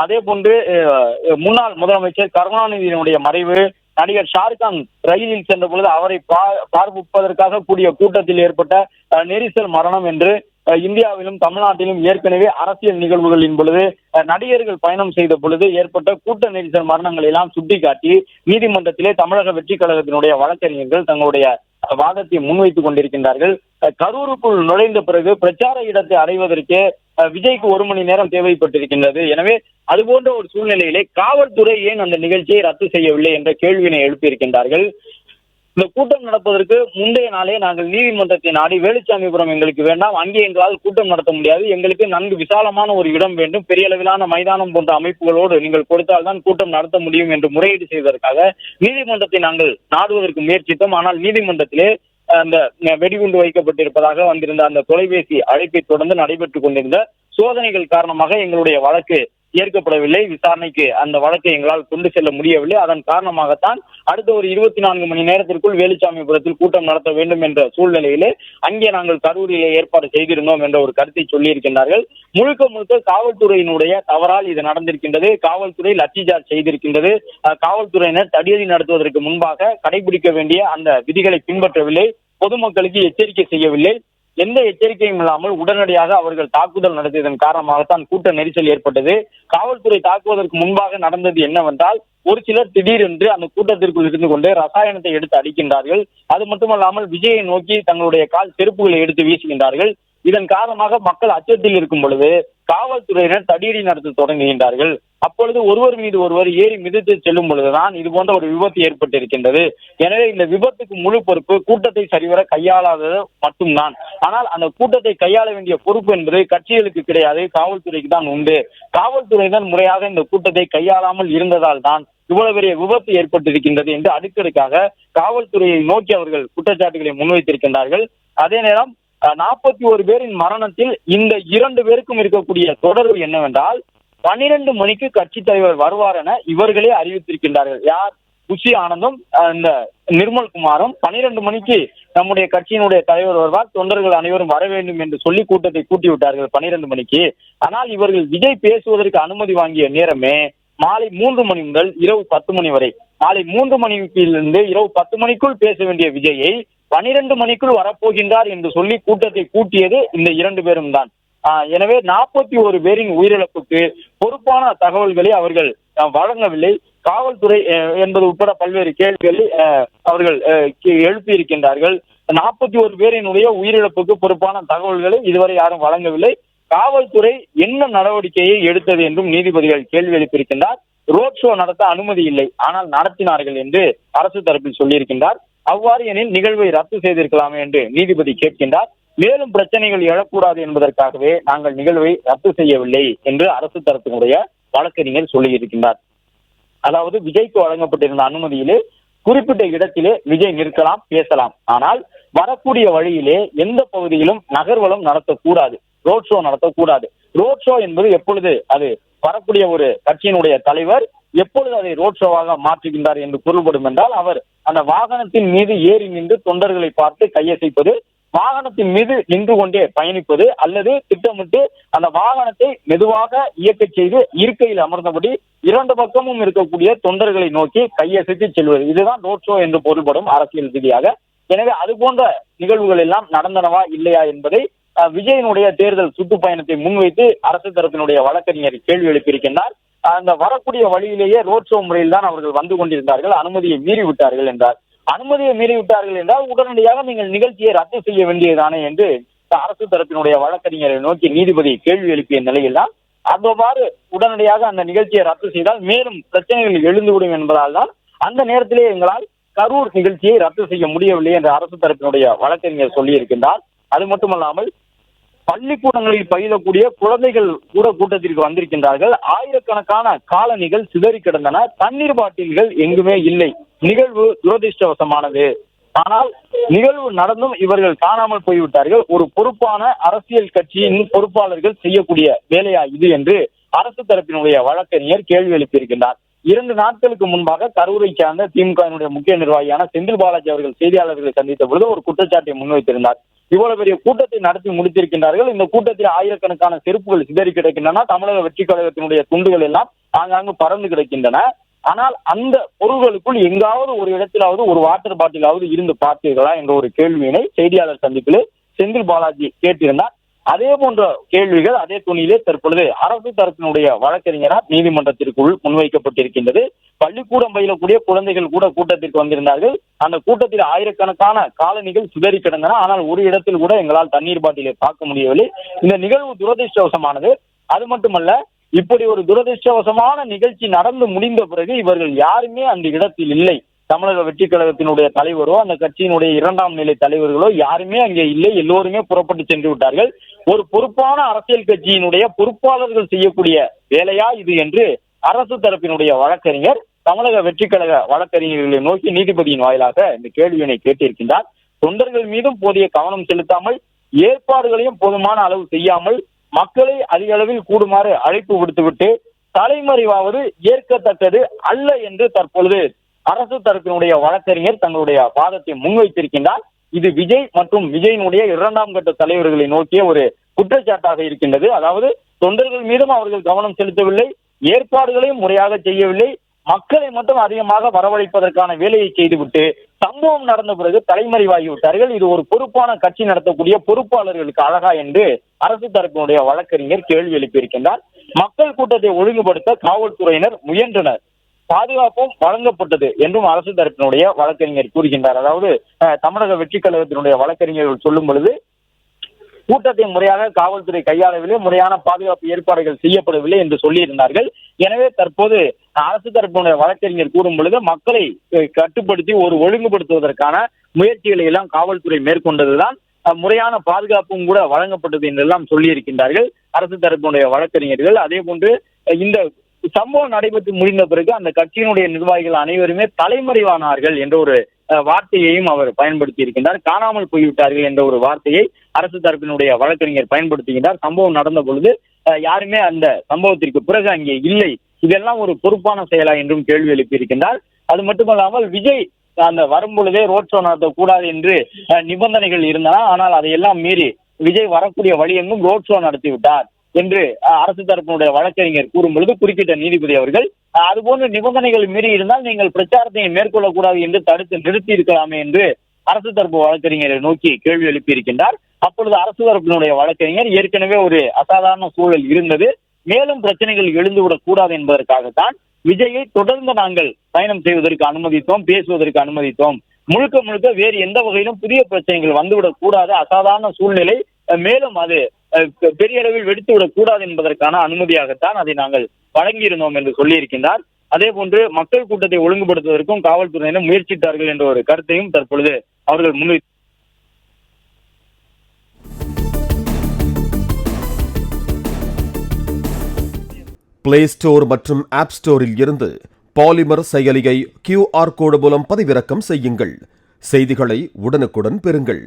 அதே போன்று முன்னாள் முதலமைச்சர் கருணாநிதியினுடைய மறைவு, நடிகர் ஷாருக்கான் ரயிலில் சென்ற பொழுது அவரை பார்ப்பதற்காக கூடிய கூட்டத்தில் ஏற்பட்ட நெரிசல் மரணம் என்று இந்தியாவிலும் தமிழ்நாட்டிலும் ஏற்கனவே அரசியல் நிகழ்வுகளின் பொழுது நடிகர்கள் பயணம் செய்த பொழுது ஏற்பட்ட கூட்ட நெரிசல் மரணங்களை எல்லாம் சுட்டிக்காட்டி நீதிமன்றத்திலே தமிழக வெற்றி கழகத்தினுடைய வழக்கறிஞர்கள் தங்களுடைய வாதத்தை முன்வைத்துக் கொண்டிருக்கின்றார்கள். கரூருக்குள் நுழைந்த பிறகு பிரச்சார இடத்தை அடைவதற்கு விஜய்க்கு 1 மணி நேரம் தேவைப்பட்டிருக்கின்றது. எனவே அதுபோன்ற ஒரு சூழ்நிலையிலே காவல்துறை ஏன் அந்த நிகழ்ச்சியை ரத்து செய்யவில்லை என்ற கேள்வியினை எழுப்பியிருக்கின்றார்கள். இந்த கூட்டம் நடப்பதற்கு முந்தைய நாளே நாங்கள் நீதிமன்றத்தை நாடி வேலுச்சாமிபுரம் எங்களுக்கு வேண்டாம், அங்கே எங்களால் கூட்டம் நடத்த முடியாது, எங்களுக்கு நன்கு விசாலமான ஒரு இடம் வேண்டும், பெரிய அளவிலான மைதானம் போன்ற அமைப்புகளோடு நீங்கள் கொடுத்தால்தான் கூட்டம் நடத்த முடியும் என்று முறையீடு செய்வதற்காக நீதிமன்றத்தை நாங்கள் நாடுவதற்கு முயற்சித்தோம். ஆனால் நீதிமன்றத்திலே அந்த வெடிகுண்டு வைக்கப்பட்டிருப்பதாக வந்திருந்த அந்த தொலைபேசி அழைப்பை தொடர்ந்து நடைபெற்றுக் கொண்டிருந்த சோதனைகள் காரணமாக எங்களுடைய வழக்கு ஏற்கப்படவில்லை. விசாரணைக்கு அந்த வழக்கை எங்களால் கொண்டு செல்ல முடியவில்லை. அதன் காரணமாகத்தான் அடுத்த ஒரு 24 மணி நேரத்திற்குள் வேலுச்சாமிபுரத்தில் கூட்டம் நடத்த வேண்டும் என்ற சூழ்நிலையிலே அங்கே நாங்கள் கரூரிலே ஏற்பாடு செய்திருந்தோம் என்ற ஒரு கருத்தை சொல்லியிருக்கின்றார்கள். முழுக்க முழுக்க காவல்துறையினுடைய தவறால் இது நடந்திருக்கின்றது. காவல்துறை லட்சிச்சார்ஜ் செய்திருக்கின்றது. காவல்துறையினர் தடியடி நடத்துவதற்கு முன்பாக கடைபிடிக்க வேண்டிய அந்த விதிகளை பின்பற்றவில்லை, பொதுமக்களுக்கு எச்சரிக்கை செய்யவில்லை. எந்த எச்சரிக்கையும் இல்லாமல் உடனடியாக அவர்கள் தாக்குதல் நடத்தியதன் காரணமாகத்தான் கூட்ட நெரிசல் ஏற்பட்டது. காவல்துறை தாக்குவதற்கு முன்பாக நடந்தது என்னவென்றால், ஒரு சிலர் திடீரென்று அந்த கூட்டத்திற்குள் இருந்து கொண்டு ரசாயனத்தை எடுத்து அடிக்கின்றார்கள். அது மட்டுமல்லாமல் விஜயை நோக்கி தங்களுடைய கால் செருப்புகளை எடுத்து வீசுகின்றார்கள். இதன் காரணமாக மக்கள் அச்சத்தில் இருக்கும் பொழுது காவல்துறையினர் தடியடி நடத்த தொடங்குகின்றார்கள். அப்பொழுது ஒருவர் மீது ஒருவர் ஏறி மிதித்து செல்லும் பொழுதுதான் இது போன்ற ஒரு விபத்து ஏற்பட்டிருக்கின்றது. எனவே இந்த விபத்துக்கு முழு பொறுப்பு கூட்டத்தை சரிவர கையாளாதது மட்டும்தான். ஆனால் அந்த கூட்டத்தை கையாள வேண்டிய பொறுப்பு என்பது கட்சிகளுக்கு கிடையாது, காவல்துறைக்கு தான் உண்டு. காவல்துறையினர் முறையாக இந்த கூட்டத்தை கையாளாமல் இருந்ததால் தான் இவ்வளவு பெரிய விபத்து ஏற்பட்டிருக்கின்றது என்று அடுக்கடுக்காக காவல்துறையை நோக்கி அவர்கள் குற்றச்சாட்டுகளை முன்வைத்திருக்கின்றார்கள். அதே நேரம் 41 பேரின் மரணத்தில் இந்த 2 பேருக்கும் இருக்கக்கூடிய தொடர்பு என்னவென்றால், 12 மணிக்கு கட்சி தலைவர் வருவார் என இவர்களே அறிவித்திருக்கின்றார்கள். யார்? புஷி ஆனந்தும் இந்த நிர்மல்குமாரும் 12 மணிக்கு நம்முடைய கட்சியினுடைய தலைவர் வருவார், தொண்டர்கள் அனைவரும் வர வேண்டும் என்று சொல்லி கூட்டத்தை கூட்டி விட்டார்கள் 12 மணிக்கு. ஆனால் இவர்கள் விஜய் பேசுவதற்கு அனுமதி வாங்கிய நேரமே மாலை 3 மணி முதல் இரவு 10 மணி வரை. மாலை 3 மணியிலிருந்து இரவு 10 மணிக்குள் பேச வேண்டிய விஜயை 12 மணிக்குள் வரப்போகின்றார் என்று சொல்லி கூட்டத்தை கூட்டியது இந்த 2 பேரும் தான். எனவே 41 பேரின் உயிரிழப்புக்கு பொறுப்பான தகவல்களை அவர்கள் வழங்கவில்லை. காவல்துறை என்பது உட்பட பல்வேறு கேள்விகளை அவர்கள் எழுப்பியிருக்கின்றார்கள். 41 பேரினுடைய உயிரிழப்புக்கு பொறுப்பான தகவல்களை இதுவரை யாரும் வழங்கவில்லை. காவல்துறை என்ன நடவடிக்கையை எடுத்தது என்றும் நீதிபதிகள் கேள்வி எழுப்பியிருக்கின்றார். ரோட் ஷோ நடத்த அனுமதி இல்லை, ஆனால் நடத்தினார்கள் என்று அரசு தரப்பில் சொல்லியிருக்கின்றார். அவ்வாறு எனில் நிகழ்வை ரத்து செய்திருக்கலாமே என்று நீதிபதி கேட்கின்றார். மேலும் பிரச்சனைகள் எழக்கூடாது என்பதற்காகவே நாங்கள் நிகழ்வை ரத்து செய்யவில்லை என்று அரசு தரப்பினுடைய வழக்கறிஞர் சொல்லியிருக்கின்றார். அதாவது விஜய்க்கு வழங்கப்பட்டிருந்த அனுமதியிலே குறிப்பிட்ட இடத்திலே விஜய் நிற்கலாம், பேசலாம். ஆனால் வரக்கூடிய வழியிலே எந்த பகுதியிலும் நகர்வலம் நடத்தக்கூடாது, ரோட் ஷோ நடத்தக்கூடாது. ரோட் ஷோ என்பது எப்பொழுது அது வரக்கூடிய ஒரு கட்சியினுடைய தலைவர் எப்பொழுது அதை ரோட் ஷோவாக மாற்றுகின்றார் என்று பொருள்படும் என்றால், அவர் அந்த வாகனத்தின் மீது ஏறி நின்று தொண்டர்களை பார்த்து கையசைப்பது, வாகனத்தின் மீது நின்று கொண்டே பயணிப்பது, அல்லது திட்டமிட்டு அந்த வாகனத்தை மெதுவாக இயக்க செய்து இருக்கையில் அமர்ந்தபடி 2 பக்கமும் இருக்கக்கூடிய தொண்டர்களை நோக்கி கையசைத்து செல்வது, இதுதான் ரோட் ஷோ என்று பொருள்படும் அரசியல் ரீதியாக. எனவே அது போன்ற நிகழ்வுகள் எல்லாம் நடந்தனவா இல்லையா என்பதை விஜயனுடைய தேர்தல் சுற்றுப்பயணத்தை முன்வைத்து அரசு தரப்பினுடைய வழக்கறிஞர் கேள்வி எழுப்பியிருக்கின்றார். அந்த வரக்கூடிய வழியிலேயே ரோட் ஷோ முறையில் தான் அவர்கள் வந்து கொண்டிருந்தார்கள், அனுமதியை மீறி விட்டார்கள் என்றார். அனுமதியை மீறி விட்டார்கள் என்றால் உடனடியாக நீங்கள் நிகழ்ச்சியை ரத்து செய்ய வேண்டியதானே என்று அரசு தரப்பினுடைய வழக்கறிஞரை நோக்கி நீதிபதி கேள்வி எழுப்பிய நிலையில் தான் அவ்வாறு உடனடியாக அந்த நிகழ்ச்சியை ரத்து செய்தால் மேலும் பிரச்சனைகள் எழுந்துவிடும் என்பதால் தான் அந்த நேரத்திலே எங்களால் கரூர் நிகழ்ச்சியை ரத்து செய்ய முடியவில்லை என்று அரசு தரப்பினுடைய வழக்கறிஞர் சொல்லியிருக்கின்றார். அது மட்டுமல்லாமல் பள்ளிக்கூடங்களில் பயிலக்கூடிய குழந்தைகள் கூட கூட்டத்திற்கு வந்திருக்கின்றார்கள். ஆயிரக்கணக்கான காலணிகள் சிதறி கிடந்தன, தண்ணீர் பாட்டில்கள் எங்குமே இல்லை. நிகழ்வு துரதிருஷ்டவசமானது. ஆனால் நிகழ்வு நடந்தும் இவர்கள் காணாமல் போய்விட்டார்கள். ஒரு பொறுப்பான அரசியல் கட்சியின் பொறுப்பாளர்கள் செய்யக்கூடிய வேலையா இது என்று அரசு தரப்பினுடைய வழக்கறிஞர் கேள்வி எழுப்பியிருக்கின்றார். 2 நாட்களுக்கு முன்பாக கரூரை சார்ந்த திமுகவினுடைய முக்கிய நிர்வாகியான செந்தில் பாலாஜி அவர்கள் செய்தியாளர்களை சந்தித்த பொழுது ஒரு குற்றச்சாட்டை முன்வைத்திருந்தார். இவ்வளவு பெரிய கூட்டத்தை நடத்தி முடித்திருக்கின்றார்கள். இந்த கூட்டத்தில் ஆயிரக்கணக்கான செருப்புகள் சிதறி கிடக்கின்றன. தமிழக வெற்றி கழகத்தினுடைய துண்டுகள் எல்லாம் ஆங்காங்கு பறந்து கிடக்கின்றன. ஆனால் அந்த பொருள்களுக்குள் எங்காவது ஒரு இடத்திலாவது ஒரு வாட்டர் பாட்டிலாவது இருந்து பார்த்தீர்களா என்ற ஒரு கேள்வியினை செய்தியாளர் சந்திப்பில் செந்தில் பாலாஜி கேட்டிருந்தார். அதே போன்ற கேள்விகள் அதே துணியிலே தற்பொழுது அரசு தரப்பினுடைய வழக்கறிஞரால் நீதிமன்றத்திற்குள் முன்வைக்கப்பட்டிருக்கின்றது. பள்ளிக்கூடம் பயிலக்கூடிய குழந்தைகள் கூட கூட்டத்திற்கு வந்திருந்தார்கள். அந்த கூட்டத்தில் ஆயிரக்கணக்கான காலணிகள் சிதறி கிடந்தன. ஆனால் ஒரு இடத்தில் கூட எங்களால் தண்ணீர் பாட்டிலை பார்க்க முடியவில்லை. இந்த நிகழ்வு துரதிருஷ்டவசமானது. அது மட்டுமல்ல, இப்படி ஒரு துரதிருஷ்டவசமான நிகழ்ச்சி நடந்து முடிந்த பிறகு இவர்கள் யாருமே அந்த இடத்தில் இல்லை. தமிழக வெற்றி கழகத்தினுடைய தலைவரோ அந்த கட்சியினுடைய 2ஆம் நிலை தலைவர்களோ யாருமே அங்கே இல்லை. எல்லோருமே புறப்பட்டு சென்று விட்டார்கள். ஒரு பொறுப்பான அரசியல் கட்சியினுடைய பொறுப்பாளர்கள் செய்யக்கூடிய வேலையா இது என்று அரசு தரப்பினுடைய வழக்கறிஞர் தமிழக வெற்றி கழக வழக்கறிஞர்களை நோக்கி நீதிபதியின் வாயிலாக இந்த கேள்வியினை கேட்டிருக்கின்றார். தொண்டர்கள் மீதும் போதிய கவனம் செலுத்தாமல், ஏற்பாடுகளையும் போதுமான அளவு செய்யாமல், மக்களை அதிக அளவில் கூடுமாறு அழைப்பு விடுத்துவிட்டு தலைமறைவாவது ஏற்கத்தக்கது அல்ல என்று தற்பொழுது அரசு தரப்பினுடைய வழக்கறிஞர் தங்களுடைய வாதத்தை முன்வைத்திருக்கின்றார். இது விஜய் மற்றும் விஜயினுடைய 2ஆம் கட்ட தலைவர்களை நோக்கிய ஒரு குற்றச்சாட்டாக இருக்கின்றது. அதாவது தொண்டர்கள் மீதும் அவர்கள் கவனம் செலுத்தவில்லை, ஏற்பாடுகளையும் முறையாக செய்யவில்லை, மக்களை மட்டும் அதிகமாக வரவழைப்பதற்கான வேலையை செய்துவிட்டு சம்பவம் நடந்த பிறகு தலைமறைவாகிவிட்டார்கள். இது ஒரு பொறுப்பான கட்சி நடத்தக்கூடிய பொறுப்பாளர்களுக்கு அழகா என்று அரசு தரப்பினுடைய வழக்கறிஞர் கேள்வி எழுப்பியிருக்கின்றார். மக்கள் கூட்டத்தை ஒழுங்குபடுத்த காவல்துறையினர் முயன்றனர், பாதுகாப்பும் வழங்கப்பட்டது என்றும் அரசு தரப்பினுடைய வழக்கறிஞர் கூறுகின்றார். அதாவது தமிழக வெற்றி கழகத்தினுடைய வழக்கறிஞர்கள் சொல்லும் பொழுது கூட்டத்தை முறையாக காவல்துறை கையாளவில்லை, முறையான பாதுகாப்பு ஏற்பாடுகள் செய்யப்படவில்லை என்று சொல்லியிருந்தார்கள். எனவே தற்போது அரசு தரப்பினுடைய வழக்கறிஞர் கூறும் பொழுது மக்களை கட்டுப்படுத்தி ஒரு ஒழுங்குபடுத்துவதற்கான முயற்சிகளை எல்லாம் காவல்துறை மேற்கொண்டதுதான், முறையான பாதுகாப்பும் கூட வழங்கப்பட்டது என்றெல்லாம் சொல்லியிருக்கின்றார்கள் அரசு தரப்பினுடைய வழக்கறிஞர்கள். அதே போன்று இந்த சம்பவம் நடைபெற்று முடிந்த பிறகு அந்த கட்சியினுடைய நிர்வாகிகள் அனைவருமே தலைமறைவானார்கள் என்ற ஒரு வார்த்தையையும் அவர் பயன்படுத்தி இருக்கின்றார். காணாமல் போய்விட்டார்கள் என்ற ஒரு வார்த்தையை அரசு தரப்பினுடைய வழக்கறிஞர் பயன்படுத்துகின்றார். சம்பவம் நடந்த பொழுது யாருமே அந்த சம்பவத்திற்கு பிறகு அங்கே இல்லை, இதெல்லாம் ஒரு பொறுப்பான செயலா என்றும் கேள்வி எழுப்பியிருக்கின்றார். அது மட்டுமல்லாமல் விஜய் அந்த வரும்பொழுதே ரோட் ஷோ நடத்தக்கூடாது என்று நிபந்தனைகள் இருந்தன. ஆனால் அதையெல்லாம் மீறி விஜய் வரக்கூடிய வழி எங்கும் ரோட் ஷோ நடத்திவிட்டார் என்று அரசு தரப்பினுடைய வழக்கறிஞர் கூறும் பொழுது குறுக்கிட்ட நீதிபதி அவர்கள், அதுபோன்ற நிபந்தனைகள் மீறி இருந்தால் நீங்கள் பிரச்சாரத்தை மேற்கொள்ளக்கூடாது என்று தடுத்து நிறுத்தி இருக்கலாமே என்று அரசு தரப்பு வழக்கறிஞரை நோக்கி கேள்வி எழுப்பியிருக்கின்றார். அப்பொழுது அரசு தரப்பினுடைய வழக்கறிஞர் ஏற்கனவே ஒரு அசாதாரண சூழல் இருந்தது, மேலும் பிரச்சனைகள் எழுந்துவிடக் கூடாது என்பதற்காகத்தான் விஜயை தொடர்ந்து நாங்கள் பயணம் செய்வதற்கு அனுமதித்தோம், பேசுவதற்கு அனுமதித்தோம். முழுக்க முழுக்க வேறு எந்த வகையிலும் புதிய பிரச்சனைகள் வந்துவிடக் கூடாது, அசாதாரண சூழ்நிலை மேலும் அது பெரிய அளவில் வெடித்துவிடக் கூடாது என்பதற்கான அனுமதியாகத்தான் அதை நாங்கள் வழங்கியிருந்தோம் என்று சொல்லியிருக்கின்றார். அதே போன்று மக்கள் கூட்டத்தை ஒழுங்குபடுத்துவதற்கும் காவல்துறையினர் முயற்சித்தார்கள் என்ற ஒரு கருத்தையும் தற்பொழுது அவர்கள் முன்வை பிளே ஸ்டோர் மற்றும் ஆப் ஸ்டோரில் இருந்து பாலிமர் செயலியை QR கோடு மூலம் பதிவிறக்கம் செய்யுங்கள். செய்திகளை உடனுக்குடன் பெறுங்கள்.